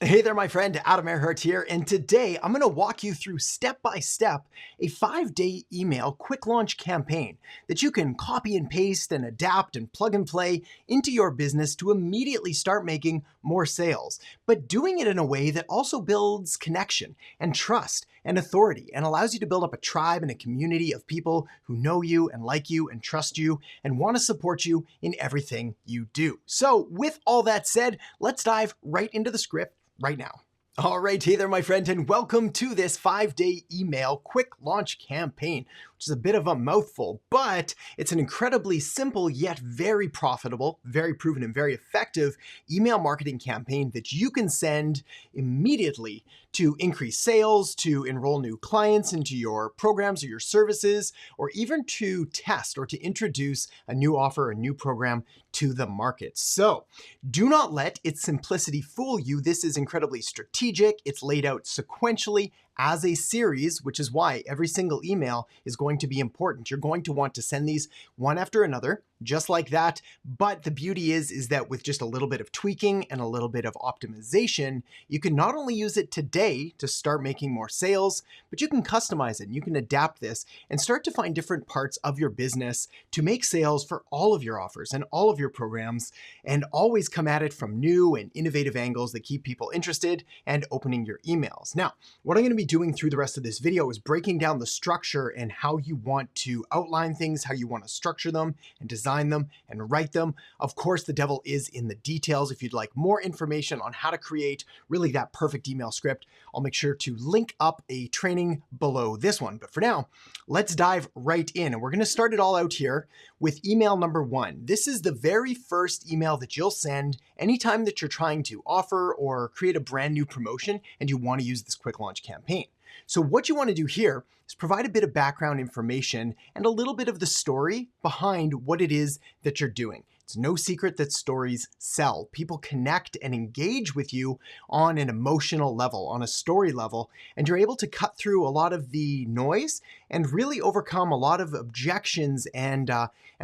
Hey there, my friend, Adam Erhart here, and today I'm going to walk you through step-by-step a 5-day email quick launch campaign that you can copy and paste and adapt and plug and play into your business to immediately start making more sales, but doing it in a way that also builds connection and trust and authority and allows you to build up a tribe and a community of people who know you and like you and trust you and want to support you in everything you do. So with all that said, let's dive right into the script right now. All right, hey there, my friend, and welcome to this 5-day email quick launch campaign, which is a bit of a mouthful, but it's an incredibly simple yet very profitable, very proven, and very effective email marketing campaign that you can send immediately to increase sales, to enroll new clients into your programs or your services, or even to test or to introduce a new offer, a new program to the market. So do not let its simplicity fool you. This is incredibly strategic. It's laid out sequentially as a series, which is why every single email is going to be important. You're going to want to send these one after another, just like that. But the beauty is that with just a little bit of tweaking and a little bit of optimization, you can not only use it today to start making more sales, but you can customize it and you can adapt this and start to find different parts of your business to make sales for all of your offers and all of your programs, and always come at it from new and innovative angles that keep people interested and opening your emails. Now, what I'm going to be doing through the rest of this video is breaking down the structure and how you want to outline things, how you want to structure them and design them and write them. Of course, the devil is in the details. If you'd like more information on how to create really that perfect email script, I'll make sure to link up a training below this one. But for now, let's dive right in. And we're going to start it all out here with email number 1. This is the very first email that you'll send anytime that you're trying to offer or create a brand new promotion and you want to use this quick launch campaign. So what you want to do here is provide a bit of background information and a little bit of the story behind what it is that you're doing. It's no secret that stories sell. People connect and engage with you on an emotional level, on a story level, and you're able to cut through a lot of the noise and really overcome a lot of objections and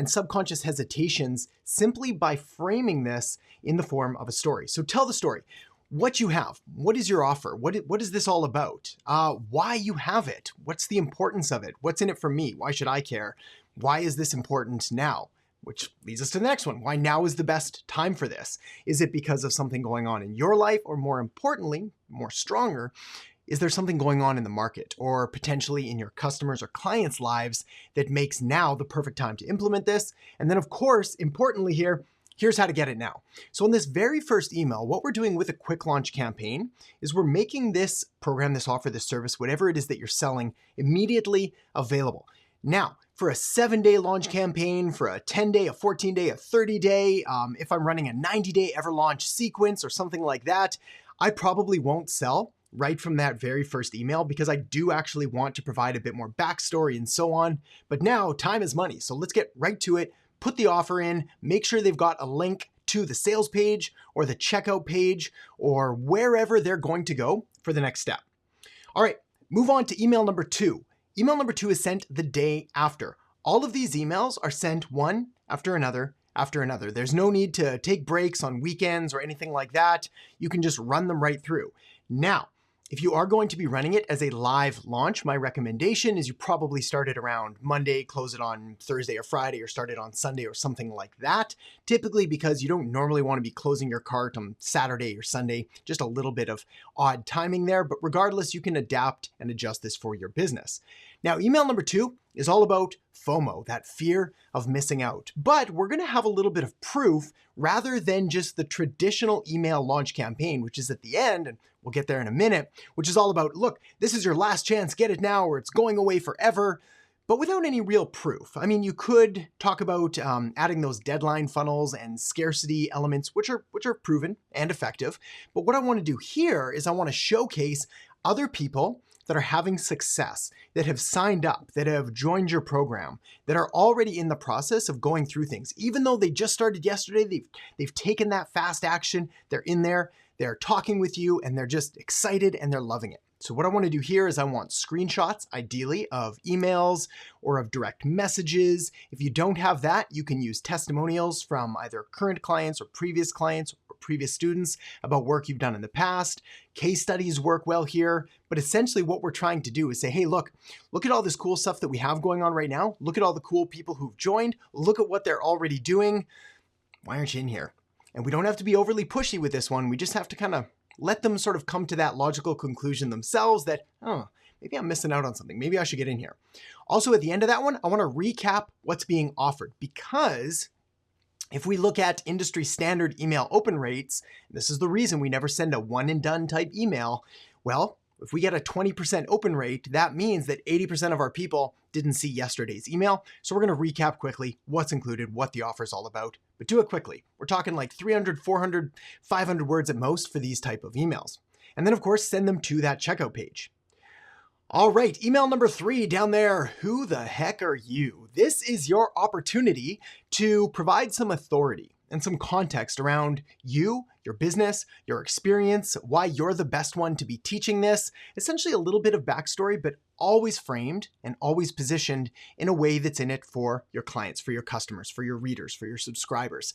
subconscious hesitations simply by framing this in the form of a story. So tell the story. What you have, what is your offer? What is this all about? Why you have it? What's the importance of it? What's in it for me? Why should I care? Why is this important now? Which leads us to the next one. Why now is the best time for this? Is it because of something going on in your life? Or more importantly, more stronger, is there something going on in the market or potentially in your customers or clients' lives that makes now the perfect time to implement this? And then of course, importantly here, here's how to get it now. So in this very first email, what we're doing with a quick launch campaign is we're making this program, this offer, this service, whatever it is that you're selling, immediately available. Now, for a 7-day launch campaign, for a 10-day, a 14-day, a 30-day, if I'm running a 90-day ever launch sequence or something like that, I probably won't sell right from that very first email because I do actually want to provide a bit more backstory and so on. But now time is money. So let's get right to it. Put the offer in, make sure they've got a link to the sales page or the checkout page or wherever they're going to go for the next step. All right, move on to email number 2. Email number 2 is sent the day after. All of these emails are sent one after another after another. There's no need to take breaks on weekends or anything like that. You can just run them right through. Now, if you are going to be running it as a live launch, my recommendation is you probably start it around Monday, close it on Thursday or Friday, or start it on Sunday or something like that. Typically because you don't normally want to be closing your cart on Saturday or Sunday, just a little bit of odd timing there. But regardless, you can adapt and adjust this for your business. Now, email number 2 is all about FOMO, that fear of missing out. But we're going to have a little bit of proof rather than just the traditional email launch campaign, which is at the end, and we'll get there in a minute, which is all about, look, this is your last chance, get it now, or it's going away forever, but without any real proof. I mean, you could talk about adding those deadline funnels and scarcity elements, which are proven and effective. But what I want to do here is I want to showcase other people that are having success, that have signed up, that have joined your program, that are already in the process of going through things. Even though they just started yesterday, they've taken that fast action, they're in there, they're talking with you, and they're just excited and they're loving it. So what I want to do here is I want screenshots, ideally, of emails or of direct messages. If you don't have that, you can use testimonials from either current clients or previous students about work you've done in the past. Case studies work well here, but essentially what we're trying to do is say, hey, look at all this cool stuff that we have going on right now. Look at all the cool people who've joined. Look at what they're already doing. Why aren't you in here? And we don't have to be overly pushy with this one. We just have to kind of let them sort of come to that logical conclusion themselves that, oh, maybe I'm missing out on something. Maybe I should get in here. Also, at the end of that one, I want to recap what's being offered, because if we look at industry standard email open rates, this is the reason we never send a one and done type email. Well, if we get a 20% open rate, that means that 80% of our people didn't see yesterday's email. So we're going to recap quickly what's included, what the offer is all about, but do it quickly. We're talking like 300, 400, 500 words at most for these type of emails. And then of course, send them to that checkout page. All right, email number 3 down there. Who the heck are you? This is your opportunity to provide some authority and some context around you, your business, your experience, why you're the best one to be teaching this. Essentially a little bit of backstory, but always framed and always positioned in a way that's in it for your clients, for your customers, for your readers, for your subscribers.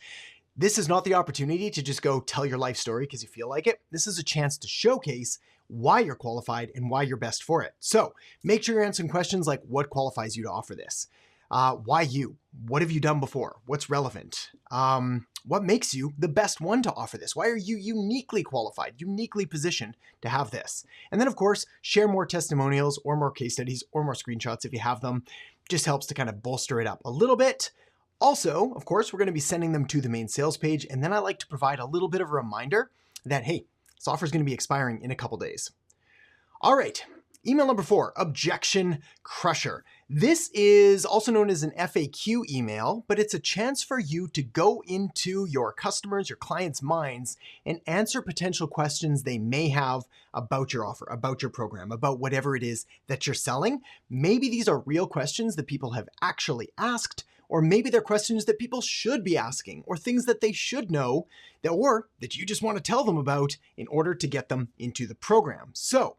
This is not the opportunity to just go tell your life story because you feel like it. This is a chance to showcase why you're qualified and why you're best for it. So make sure you're answering questions like, what qualifies you to offer this? Why you? What have you done before? What's relevant? What makes you the best one to offer this? Why are you uniquely qualified, uniquely positioned to have this? And then of course, share more testimonials or more case studies or more screenshots if you have them. Just helps to kind of bolster it up a little bit. Also, of course, we're going to be sending them to the main sales page. And then I like to provide a little bit of a reminder that, hey, this offer is going to be expiring in a couple days. All right. Email number 4, Objection Crusher. This is also known as an FAQ email, but it's a chance for you to go into your customers, your clients' minds, and answer potential questions they may have about your offer, about your program, about whatever it is that you're selling. Maybe these are real questions that people have actually asked, or maybe they're questions that people should be asking, or things that they should know, or that you just want to tell them about in order to get them into the program. So,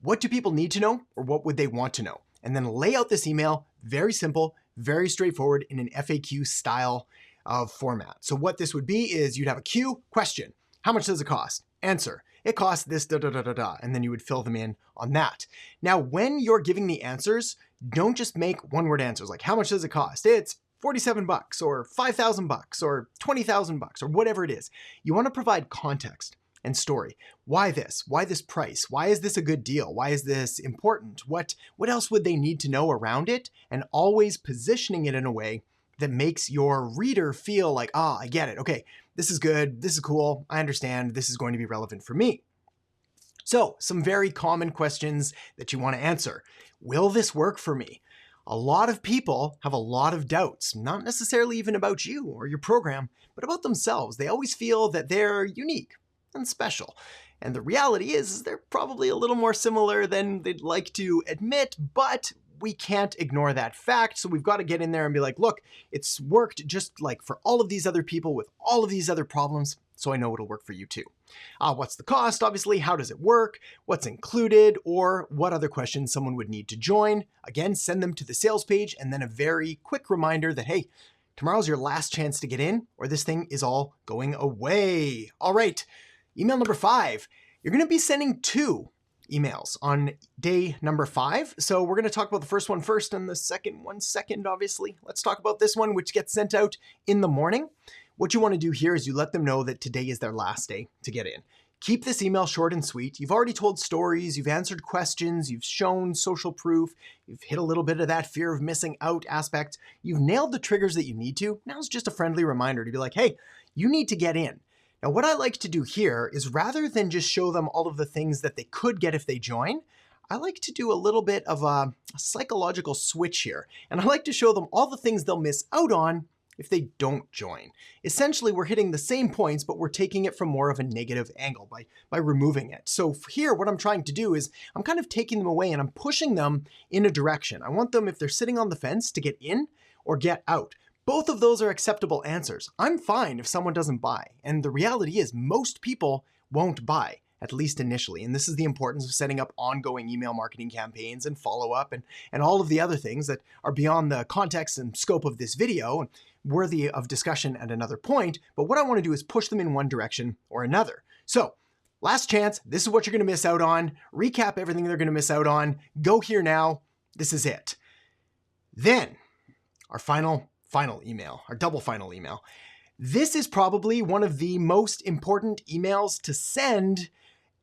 what do people need to know, or what would they want to know? And then lay out this email, very simple, very straightforward in an FAQ style of format. So what this would be is you'd have a Q, question, how much does it cost? Answer, it costs this, and then you would fill them in on that. Now, when you're giving the answers, don't just make one-word answers like, how much does it cost? It's $47 or $5,000 or $20,000 or whatever it is. You want to provide context and story. Why this? Why this price? Why is this a good deal? Why is this important? What else would they need to know around it? And always positioning it in a way that makes your reader feel like, I get it. Okay, this is good. This is cool. I understand. This is going to be relevant for me. So some very common questions that you want to answer. Will this work for me? A lot of people have a lot of doubts, not necessarily even about you or your program, but about themselves. They always feel that they're unique and special. And the reality is they're probably a little more similar than they'd like to admit, but we can't ignore that fact. So we've got to get in there and be like, look, it's worked just like for all of these other people with all of these other problems. So I know it'll work for you too. What's the cost? Obviously, how does it work? What's included? Or what other questions someone would need to join? Again, send them to the sales page and then a very quick reminder that, hey, tomorrow's your last chance to get in or this thing is all going away. All right. Email number 5, you're going to be sending 2 emails on day number 5. So we're going to talk about the first one first and the second one second, obviously. Let's talk about this one, which gets sent out in the morning. What you want to do here is you let them know that today is their last day to get in. Keep this email short and sweet. You've already told stories, you've answered questions, you've shown social proof, you've hit a little bit of that fear of missing out aspect. You've nailed the triggers that you need to. Now it's just a friendly reminder to be like, hey, you need to get in. Now, what I like to do here is rather than just show them all of the things that they could get if they join, I like to do a little bit of a psychological switch here. And I like to show them all the things they'll miss out on if they don't join. Essentially, we're hitting the same points, but we're taking it from more of a negative angle by removing it. So here, what I'm trying to do is I'm kind of taking them away and I'm pushing them in a direction. I want them, if they're sitting on the fence, to get in or get out. Both of those are acceptable answers. I'm fine if someone doesn't buy. And the reality is most people won't buy, at least initially. And this is the importance of setting up ongoing email marketing campaigns and follow-up and all of the other things that are beyond the context and scope of this video and worthy of discussion at another point. But what I want to do is push them in one direction or another. So last chance, this is what you're going to miss out on. Recap everything they're going to miss out on. Go here now. This is it. Then our final email, our double final email. This is probably one of the most important emails to send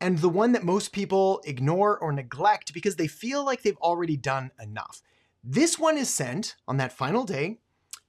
and the one that most people ignore or neglect because they feel like they've already done enough. This one is sent on that final day,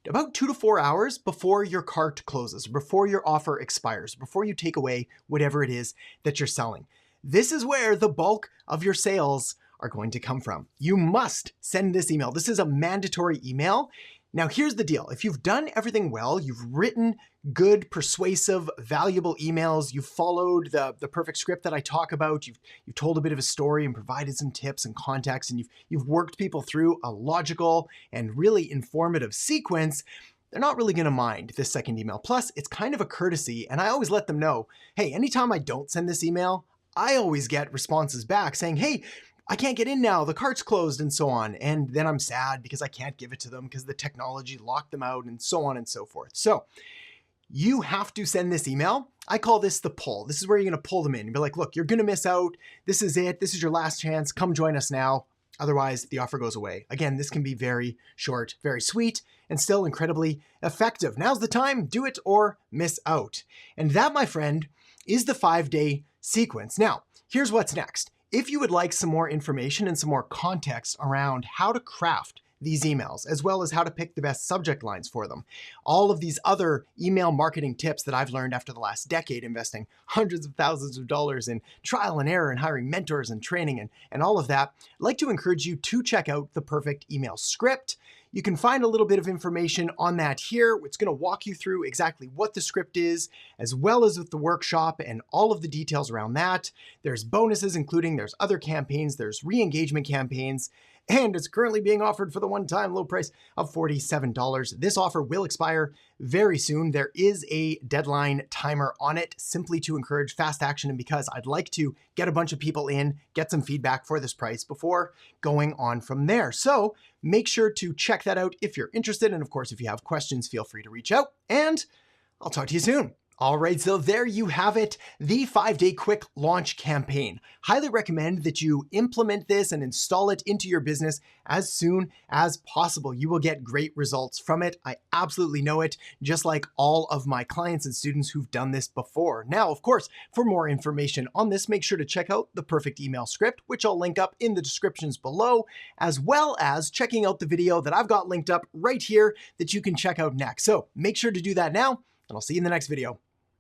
about 2 to 4 hours before your cart closes, before your offer expires, before you take away whatever it is that you're selling. This is where the bulk of your sales are going to come from. You must send this email. This is a mandatory email. Now, here's the deal. If you've done everything well, you've written good, persuasive, valuable emails, you've followed the perfect script that I talk about, you've told a bit of a story and provided some tips and context, and you've worked people through a logical and really informative sequence, they're not really going to mind this second email. Plus, it's kind of a courtesy, and I always let them know, hey, anytime I don't send this email, I always get responses back saying, hey, I can't get in now, the cart's closed and so on. And then I'm sad because I can't give it to them because the technology locked them out and so on and so forth. So you have to send this email. I call this the pull. This is where you're going to pull them in and be like, look, you're going to miss out. This is it. This is your last chance. Come join us now. Otherwise, the offer goes away. Again, this can be very short, very sweet, and still incredibly effective. Now's the time. Do it or miss out. And that, my friend, is the 5-day sequence. Now, here's what's next. If you would like some more information and some more context around how to craft these emails, as well as how to pick the best subject lines for them, all of these other email marketing tips that I've learned after the last decade, investing hundreds of thousands of dollars in trial and error and hiring mentors and training and all of that, I'd like to encourage you to check out the Perfect Email Script. You can find a little bit of information on that here. It's going to walk you through exactly what the script is, as well as with the workshop and all of the details around that. There's bonuses, including there's other campaigns, there's re-engagement campaigns, and it's currently being offered for the one-time low price of $47. This offer will expire very soon. There is a deadline timer on it simply to encourage fast action and because I'd like to get a bunch of people in, get some feedback for this price before going on from there. So make sure to check that out if you're interested. And of course, if you have questions, feel free to reach out and I'll talk to you soon. All right, so there you have it, the 5-day quick launch campaign. Highly recommend that you implement this and install it into your business as soon as possible. You will get great results from it. I absolutely know it, just like all of my clients and students who've done this before. Now, of course, for more information on this, make sure to check out the Perfect Email Script, which I'll link up in the descriptions below, as well as checking out the video that I've got linked up right here that you can check out next. So make sure to do that now, and I'll see you in the next video.